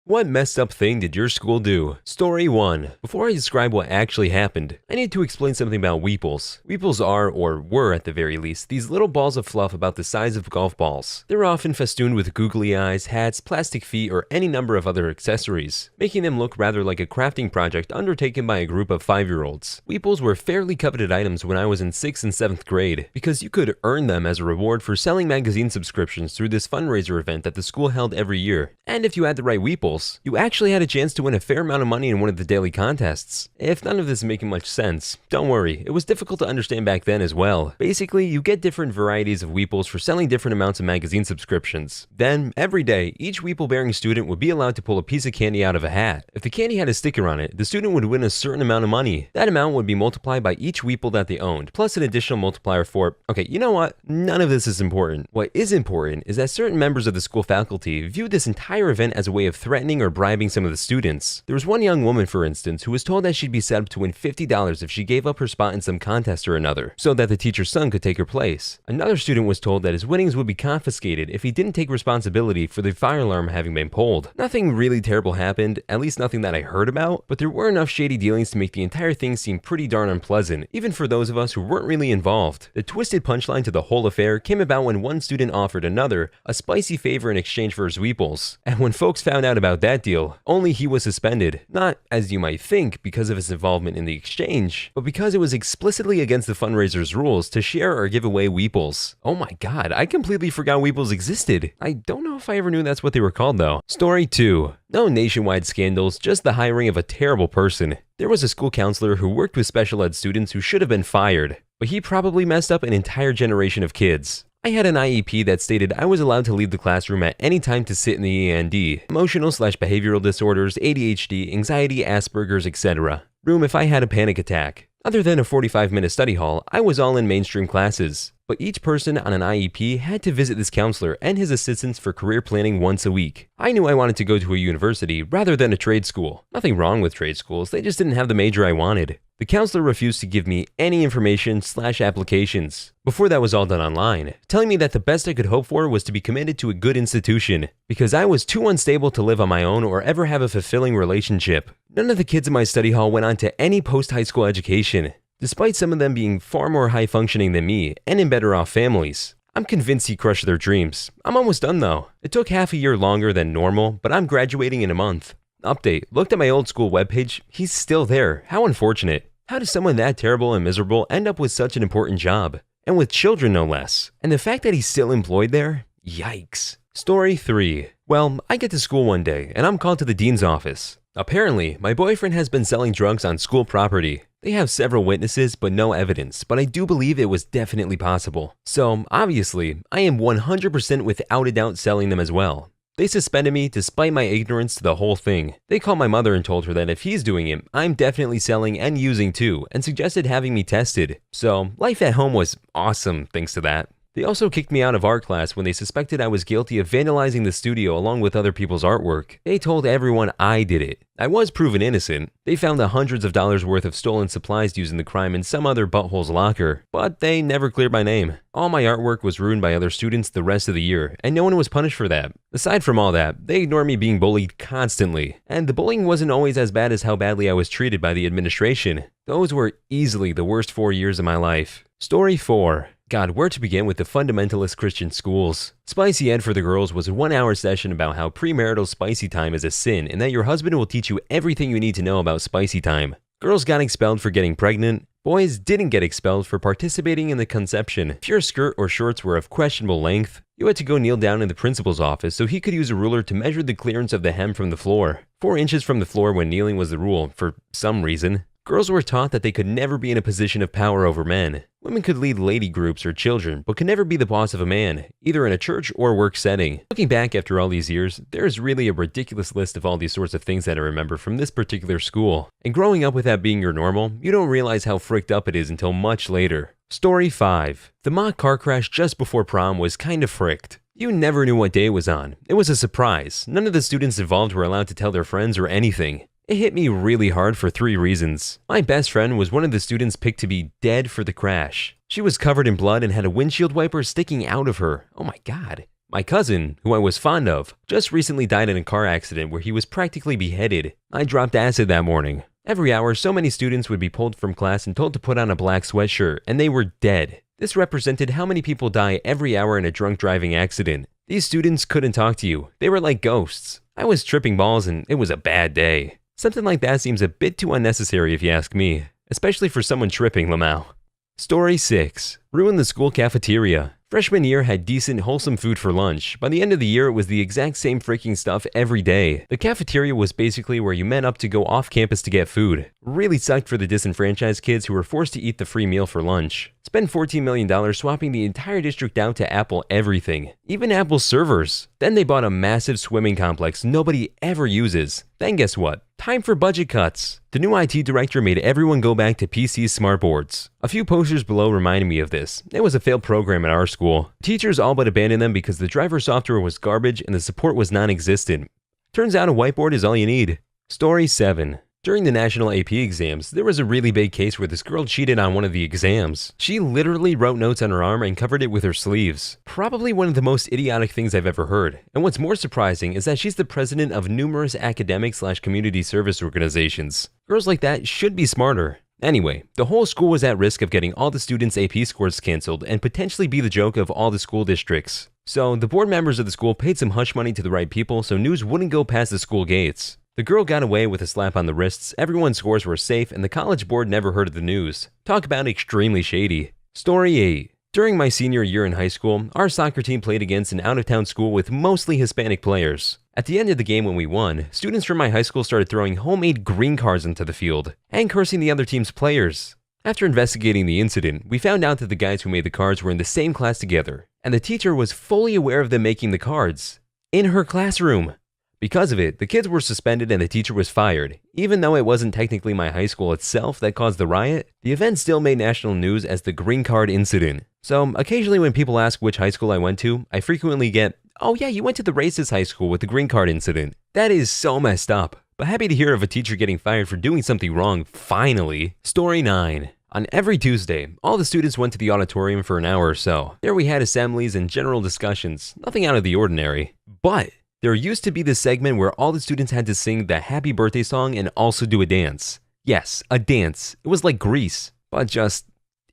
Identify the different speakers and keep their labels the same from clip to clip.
Speaker 1: What messed up thing did your school do? Story 1. Before I describe what actually happened, I need to explain something about Weebles. Weebles are, or were at the very least, these little balls of fluff about the size of golf balls. They're often festooned with googly eyes, hats, plastic feet, or any number of other accessories, making them look rather like a crafting project undertaken by a group of 5-year-olds. Weebles were fairly coveted items when I was in 6th and 7th grade, because you could earn them as a reward for selling magazine subscriptions through this fundraiser event that the school held every year. And if you had the right Weebles, you actually had a chance to win a fair amount of money in one of the daily contests. If none of this is making much sense, don't worry, it was difficult to understand back then as well. Basically, you get different varieties of Weeples for selling different amounts of magazine subscriptions. Then, every day, each Weeple-bearing student would be allowed to pull a piece of candy out of a hat. If the candy had a sticker on it, the student would win a certain amount of money. That amount would be multiplied by each Weeple that they owned, plus an additional multiplier for, okay, you know what? None of this is important. What is important is that certain members of the school faculty viewed this entire event as a way of threatening or bribing some of the students. There was one young woman, for instance, who was told that she'd be set up to win $50 if she gave up her spot in some contest or another, so that the teacher's son could take her place. Another student was told that his winnings would be confiscated if he didn't take responsibility for the fire alarm having been pulled. Nothing really terrible happened, at least nothing that I heard about, but there were enough shady dealings to make the entire thing seem pretty darn unpleasant, even for those of us who weren't really involved. The twisted punchline to the whole affair came about when one student offered another a spicy favor in exchange for his Weeples, and when folks found out about that deal, only he was suspended. Not, as you might think, because of his involvement in the exchange, but because it was explicitly against the fundraiser's rules to share or give away Weeples. Oh my god, I completely forgot Weeples existed. I don't know if I ever knew that's what they were called though. Story 2. No nationwide scandals, just the hiring of a terrible person. There was a school counselor who worked with special ed students who should have been fired, but he probably messed up an entire generation of kids. I had an IEP that stated I was allowed to leave the classroom at any time to sit in the END, emotional/behavioral disorders, ADHD, anxiety, Asperger's, etc. room if I had a panic attack. Other than a 45-minute study hall, I was all in mainstream classes. But each person on an IEP had to visit this counselor and his assistants for career planning once a week. I knew I wanted to go to a university rather than a trade school. Nothing wrong with trade schools, they just didn't have the major I wanted. The counselor refused to give me any information/applications before that was all done online, telling me that the best I could hope for was to be committed to a good institution, because I was too unstable to live on my own or ever have a fulfilling relationship. None of the kids in my study hall went on to any post-high school education, despite some of them being far more high-functioning than me and in better-off families. I'm convinced he crushed their dreams. I'm almost done though. It took half a year longer than normal, but I'm graduating in a month. Update, looked at my old school webpage, he's still there. How unfortunate. How does someone that terrible and miserable end up with such an important job? And with children no less. And the fact that he's still employed there? Yikes. Story 3. Well, I get to school one day and I'm called to the dean's office. Apparently, my boyfriend has been selling drugs on school property. They have several witnesses but no evidence, but I do believe it was definitely possible. So, obviously, I am 100% without a doubt selling them as well. They suspended me despite my ignorance to the whole thing. They called my mother and told her that if he's doing it, I'm definitely selling and using too, and suggested having me tested. So, life at home was awesome thanks to that. They also kicked me out of art class when they suspected I was guilty of vandalizing the studio along with other people's artwork. They told everyone I did it. I was proven innocent. They found the hundreds of dollars worth of stolen supplies used in the crime in some other butthole's locker, but they never cleared my name. All my artwork was ruined by other students the rest of the year, and no one was punished for that. Aside from all that, they ignored me being bullied constantly, and the bullying wasn't always as bad as how badly I was treated by the administration. Those were easily the worst 4 years of my life. Story 4. God, where to begin with the fundamentalist Christian schools? Spicy Ed for the Girls was a 1-hour session about how premarital spicy time is a sin and that your husband will teach you everything you need to know about spicy time. Girls got expelled for getting pregnant. Boys didn't get expelled for participating in the conception. If your skirt or shorts were of questionable length, you had to go kneel down in the principal's office so he could use a ruler to measure the clearance of the hem from the floor. 4 inches from the floor when kneeling was the rule, for some reason. Girls were taught that they could never be in a position of power over men. Women could lead lady groups or children, but could never be the boss of a man, either in a church or work setting. Looking back after all these years, there is really a ridiculous list of all these sorts of things that I remember from this particular school. And growing up with that being your normal, you don't realize how fricked up it is until much later. Story 5. The mock car crash just before prom was kind of fricked. You never knew what day it was on. It was a surprise. None of the students involved were allowed to tell their friends or anything. It hit me really hard for 3 reasons. My best friend was one of the students picked to be dead for the crash. She was covered in blood and had a windshield wiper sticking out of her. Oh my god. My cousin, who I was fond of, just recently died in a car accident where he was practically beheaded. I dropped acid that morning. Every hour, so many students would be pulled from class and told to put on a black sweatshirt, and they were dead. This represented how many people die every hour in a drunk driving accident. These students couldn't talk to you. They were like ghosts. I was tripping balls and it was a bad day. Something like that seems a bit too unnecessary if you ask me, especially for someone tripping, Lamau. Story 6. Ruin the school cafeteria. Freshman year had decent, wholesome food for lunch. By the end of the year, it was the exact same freaking stuff every day. The cafeteria was basically where you met up to go off campus to get food. Really sucked for the disenfranchised kids who were forced to eat the free meal for lunch. Spent $14 million swapping the entire district out to Apple everything. Even Apple servers. Then they bought a massive swimming complex nobody ever uses. Then guess what? Time for budget cuts. The new IT director made everyone go back to PC smartboards. A few posters below reminded me of this. It was a failed program at our school. Teachers all but abandoned them because the driver software was garbage and the support was non-existent. Turns out a whiteboard is all you need. Story 7. During the national AP exams, there was a really big case where this girl cheated on one of the exams. She literally wrote notes on her arm and covered it with her sleeves. Probably one of the most idiotic things I've ever heard. And what's more surprising is that she's the president of numerous academic/community service organizations. Girls like that should be smarter. Anyway, the whole school was at risk of getting all the students' AP scores canceled and potentially be the joke of all the school districts. So the board members of the school paid some hush money to the right people so news wouldn't go past the school gates. The girl got away with a slap on the wrists, everyone's scores were safe, and the college board never heard of the news. Talk about extremely shady. Story 8. During my senior year in high school, our soccer team played against an out-of-town school with mostly Hispanic players. At the end of the game when we won, students from my high school started throwing homemade green cards into the field and cursing the other team's players. After investigating the incident, we found out that the guys who made the cards were in the same class together, and the teacher was fully aware of them making the cards in her classroom. Because of it, the kids were suspended and the teacher was fired. Even though it wasn't technically my high school itself that caused the riot, the event still made national news as the green card incident. So occasionally when people ask which high school I went to, I frequently get, "Oh yeah, you went to the racist high school with the green card incident." That is so messed up. But happy to hear of a teacher getting fired for doing something wrong, finally. Story 9. On every Tuesday, all the students went to the auditorium for an hour or so. There we had assemblies and general discussions, nothing out of the ordinary. But there used to be this segment where all the students had to sing the happy birthday song and also do a dance. Yes, a dance. It was like Grease, but just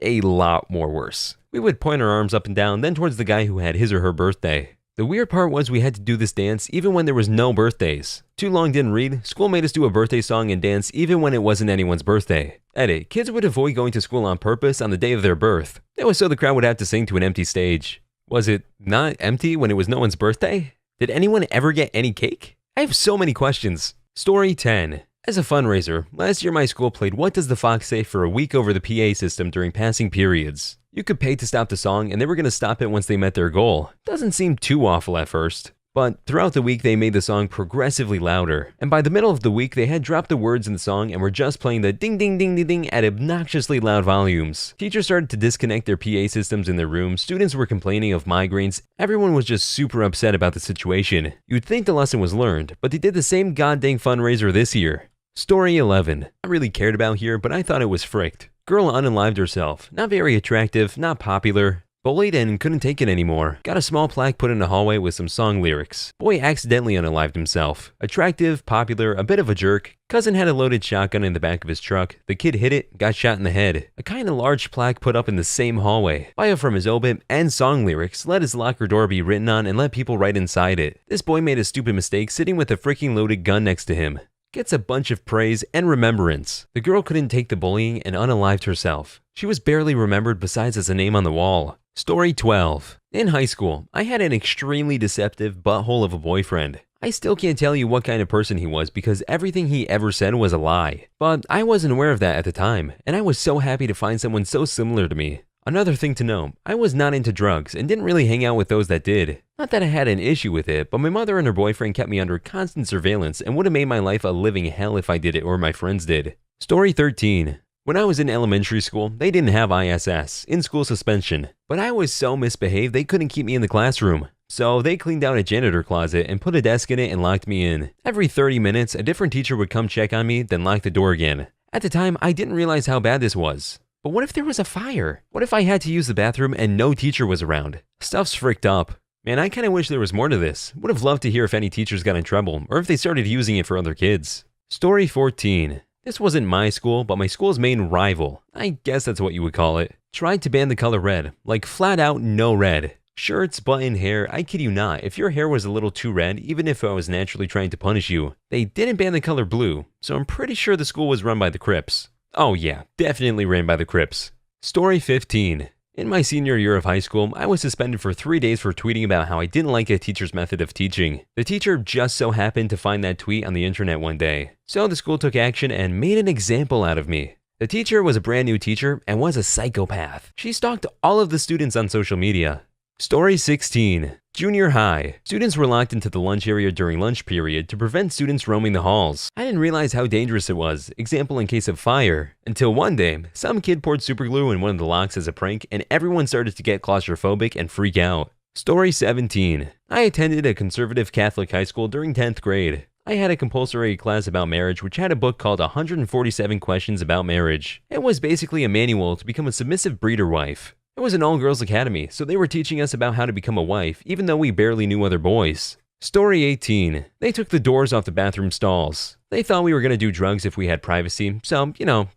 Speaker 1: a lot more worse. We would point our arms up and down, then towards the guy who had his or her birthday. The weird part was we had to do this dance even when there was no birthdays. Too long didn't read, school made us do a birthday song and dance even when it wasn't anyone's birthday. Edit, kids would avoid going to school on purpose on the day of their birth. It was so the crowd would have to sing to an empty stage. Was it not empty when it was no one's birthday? Did anyone ever get any cake? I have so many questions. Story 10. As a fundraiser, last year my school played What Does the Fox Say for a week over the PA system during passing periods. You could pay to stop the song and they were going to stop it once they met their goal. Doesn't seem too awful at first. But throughout the week they made the song progressively louder. And by the middle of the week they had dropped the words in the song and were just playing the ding ding ding ding ding at obnoxiously loud volumes. Teachers started to disconnect their PA systems in their rooms, students were complaining of migraines, everyone was just super upset about the situation. You'd think the lesson was learned, but they did the same goddamn fundraiser this year. Story 11. Not really cared about here, but I thought it was fricked. Girl unalived herself. Not very attractive, not popular. Bullied and couldn't take it anymore. Got a small plaque put in the hallway with some song lyrics. Boy accidentally unalived himself. Attractive, popular, a bit of a jerk. Cousin had a loaded shotgun in the back of his truck. The kid hit it, got shot in the head. A kind of large plaque put up in the same hallway. Bio from his obit and song lyrics. Let his locker door be written on and let people write inside it. This boy made a stupid mistake sitting with a freaking loaded gun next to him. Gets a bunch of praise and remembrance. The girl couldn't take the bullying and unalived herself. She was barely remembered besides as a name on the wall. Story 12. In high school, I had an extremely deceptive butthole of a boyfriend. I still can't tell you what kind of person he was because everything he ever said was a lie. But I wasn't aware of that at the time, and I was so happy to find someone so similar to me. Another thing to know, I was not into drugs and didn't really hang out with those that did. Not that I had an issue with it, but my mother and her boyfriend kept me under constant surveillance and would have made my life a living hell if I did it or my friends did. Story 13. When I was in elementary school, they didn't have ISS, in-school suspension, but I was so misbehaved they couldn't keep me in the classroom. So they cleaned out a janitor closet and put a desk in it and locked me in. Every 30 minutes, a different teacher would come check on me, then lock the door again. At the time, I didn't realize how bad this was. But what if there was a fire? What if I had to use the bathroom and no teacher was around? Stuff's fricked up. Man, I kinda wish there was more to this. Would have loved to hear if any teachers got in trouble, or if they started using it for other kids. Story 14. This wasn't my school, but my school's main rival, I guess that's what you would call it, tried to ban the color red, like flat out no red. Shirts, button, hair, I kid you not, if your hair was a little too red, even if I was naturally trying to punish you, they didn't ban the color blue, so I'm pretty sure the school was run by the Crips. Oh yeah, definitely ran by the Crips. Story 15. In my senior year of high school, I was suspended for 3 days for tweeting about how I didn't like a teacher's method of teaching. The teacher just so happened to find that tweet on the internet one day, so the school took action and made an example out of me. The teacher was a brand new teacher and was a psychopath. She stalked all of the students on social media. Story 16. Junior high. Students were locked into the lunch area during lunch period to prevent students roaming the halls. I didn't realize how dangerous it was, example in case of fire, until one day, some kid poured superglue in one of the locks as a prank and everyone started to get claustrophobic and freak out. Story 17. I attended a conservative Catholic high school during 10th grade. I had a compulsory class about marriage which had a book called 147 Questions About Marriage. It was basically a manual to become a submissive breeder wife. It was an all-girls academy, so they were teaching us about how to become a wife, even though we barely knew other boys. Story 18. They took the doors off the bathroom stalls. They thought we were gonna do drugs if we had privacy, so,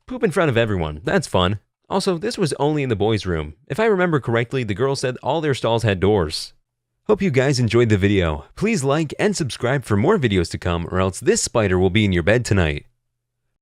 Speaker 1: poop in front of everyone. That's fun. Also, this was only in the boys' room. If I remember correctly, the girls said all their stalls had doors. Hope you guys enjoyed the video. Please like and subscribe for more videos to come, or else this spider will be in your bed tonight.